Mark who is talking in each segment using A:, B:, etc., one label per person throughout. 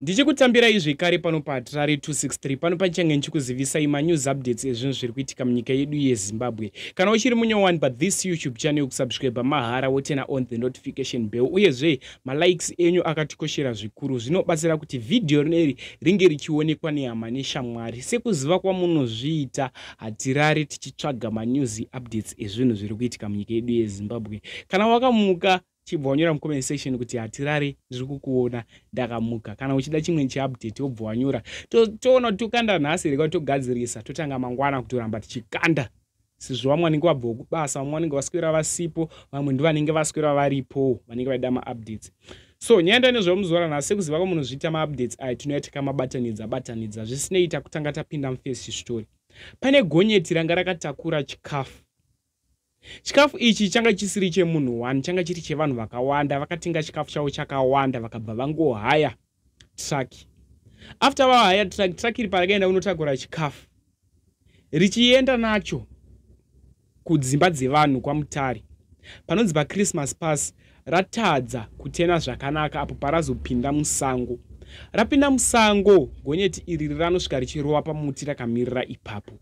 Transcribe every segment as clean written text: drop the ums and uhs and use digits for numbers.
A: Ndichikutambirai zvekare pano paHarare 263 pano pachange ndichikuzivisai manews updates ezvinhu zviri kuitika munyika yedu yeZimbabwe. Kana uchiri munyowani pathis YouTube channel, kusubscribe mahara wotena on the notification bell, uyezve malikes enyu akatikoshera zvikuru, zvinobatsira kuti video rineri ringe richionekwa nehama neshamwari. Sekuziva kwamunozviita, hatirare tichitsvaga manews updates ezvinhu zviri kuitika munyika yedu yeZimbabwe. Kana wakamuka chibva wanyora mucomment section kuti hatirare ndiri kukuona ndakamuka. Kana uchida chimwe cheupdate wobva wanyora. Toona tokanda nhasi rega togadzirisa, totanga mangwana kutoramba tichikanda. Sizvo vamwe vanenge vabva kubasa, vamwe vanenge vaswera vasipo, vamwe ndivo vanenge vaswera varipo, vanenge vaida maupdates. So nyaya nezvamuzora nhasi sekuziva kwamunozviita maupdates aya tinoyatika mabatanidza zvisinoita kutanga tapinda mufirst story. Pane gonyeti ranga rakatakura chikafu. Chikafu ichi changa chisiri chemunhu wani, changa chiri chevanhu vakawanda. Vakatenga chikafu chavo chakawanda vakabva vangohaya truck. After vahaya truck iri parakaenda unotakura chikafu, richienda nacho kudzimba dzevanhu kwaMutare. Panonzi paChristmas Pass ratadza kutena zvakanaka apo parazopinda musango. Rapinda musango, gonyeti iri ranosvika richirova pamuti rakamirira ipapo.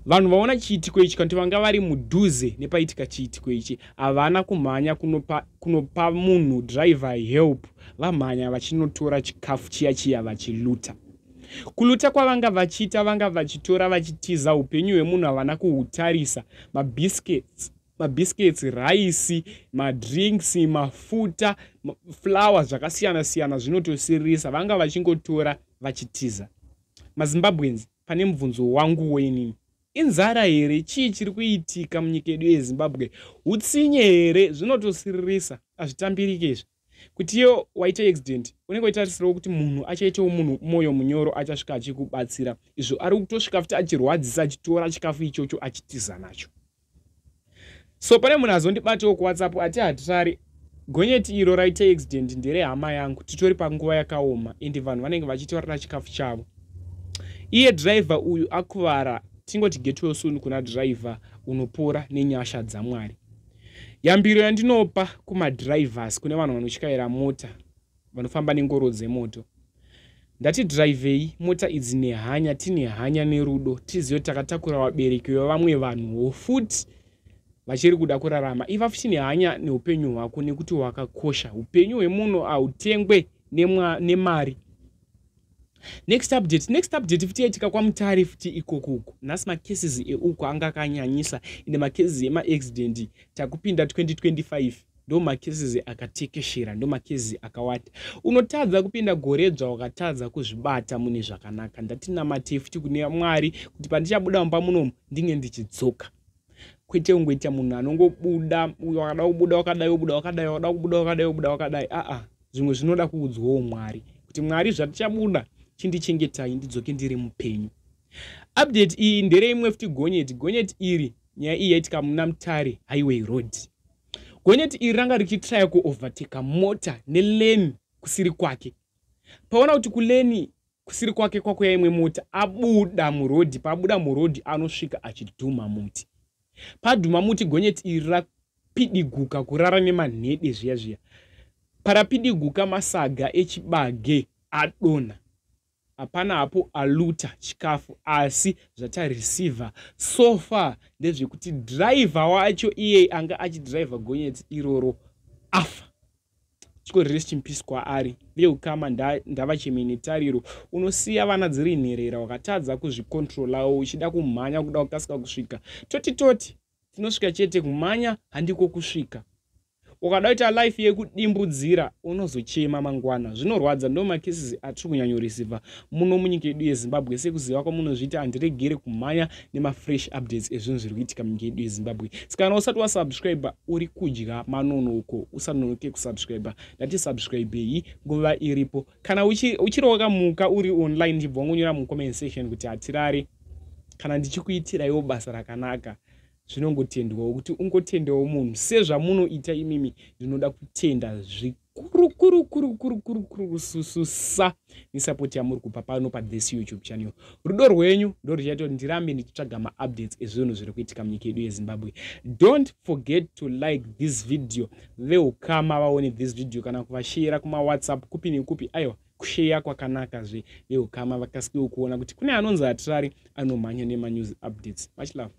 A: Vanhu vaona chiitiko ichi kanti vanga vari mudhuze nepaitika chiitiko ichi, havana kumhanya kunopa munhu driver help, vamhanya vachinotora chikafu chiya vachiluta. Kuluta kwavanga vachiita, vanga vachitora vachitiza upenyu hwemunhu havana kuhutarisa. Mabiscuits, rice, madrinks, mafuta, flour zvakasiyana zvinotosiririsa, vanga vachingotora vachitiza. MaZimbabweans, pane mubvunzo wangu wenini. Inzara here? Chii chiri kuitika munyika yedu yeZimbabwe? Utsinye here? Zvinotosiririsa, hazvitambirike izvi. Kuti iyo waita accident, unenge waitarisirawo kuti munhu achaitawo munhu moyo munyoro achasvika achikubatsira. Izvo ari kutosvika futi achirwadzisa achitora chikafu ichocho achitiza nacho. So pane munhu azondibatawo kuWhatsApp ati hatirare, gonyeti iro raita accident ndere hama yangu, titori panguva yakaoma ende vanhu vanenge vachitora chikafu chavo. Iye driver uyu akuvara, tingoti get well soon kuna driver unopora nenyasha dzaMwari. Yambiro yandinopa kumadrivers, kune vanhu vanoshaira mota, vanofamba nengoro dzemoto. Ndati drivei mota idzi nehanya, tine hanya nerudo, tizive takatakura vabereki vevamwe vanhu futi vachiri kuda kurarama. Iva futi nehanya neupenyu hwako nekuti hwakakosha. Upenyu hwemunhu hautengwe nemari. Next update futi yaitika kwaMutare futi ikoko. Nhasi macases euko anga akanyanyisa, ine macases ema-accident takupinda 2025 ndo macases akatekeshera, ndo macases akawata. Unotadza kupinda goredzva wakatadza kuzvibata mune zvakanaka. Ndatinamate futi kune Mwari kuti pandichabuda mumba munomu ndinge ndichidzoka. Kwete ungoita munhu anongobuda, uyo wakada kubuda wakadai, obuda wakadai, wakada kubuda wakadai, obuda wakadai. Zvimwe zvinoda kuudzwawo Mwari kuti Mwari zvatichabuda chindichengetai ndidzoke ndiri mupenyu. Update iyi ndere imwe futi gonyeti iri, nyaya iyi yaitika muna Mutare Highway Road. Gonyeti iri ranga richitraya kuoverteka mota neleni kusiri kwake. Paona kuti kuleni kusiri kwake kwako yaimwe mota, abuda murodhi, pabuda murodhi anosvika achidhuma muti. Padhuma muti gonyeti iri rapidiguka kurara nemanhede zviya. Parapidiguka masaga echibage adona. Hapana hapo aluta chikafu, asi zvatareceiver so far ndezvekuti driver wacho iye anga achidriver gonyeti iroro afa. Chiko rest in peace kwaari. Veukama ndava cheminitariro. Unosiya vana dziri nherera wakatadza kuzvikontrolawo, uchida kumhanya kuda kukasika kusvika. Toti tinosvika chete kumhanya handiko kusvika. Ukada kuita life yekudimbudzira unozochema mangwana. Zvinorwadza, ndo macases atiri kunyanyorisiva muno munyika yedu yeZimbabwe. Sekuziva kwamunozviita handiregere kumhanya nemafresh updates ezvinhu zviri kuitika munyika yedu yeZimbabwe. Saka kana usati wasubscribe uri kudya manonoko, usanonoke kusubscribe. Ndati subscribe nguva iripo. Kana uchiri wakamuka uri online, ndibva wangonyora mucomment section kuti hatirare. Kana ndichikuitiraiwo basa rakanaka, zvinongotendwawo kuti ungotendawo munhu sezvamunoita imimi. Ndinoda kutenda zvikuru sususa nesapoti yamuri kupa pano pathis YouTube channel. Rudo rwenyu ndo ruchaita kuti ndirambe ndichitsvaga maupdates ezvinhu zviri kuitika munyika yedu yeZimbabwe. Don't forget to like this video. Veukama vaone this video kana kuvashira kuma WhatsApp kupi nekupi. Aiwa, kusheya kwakanaka zveukama vakasikewo kuona kuti kune anonzi Atirari anomhanya nemanews updates. Much love.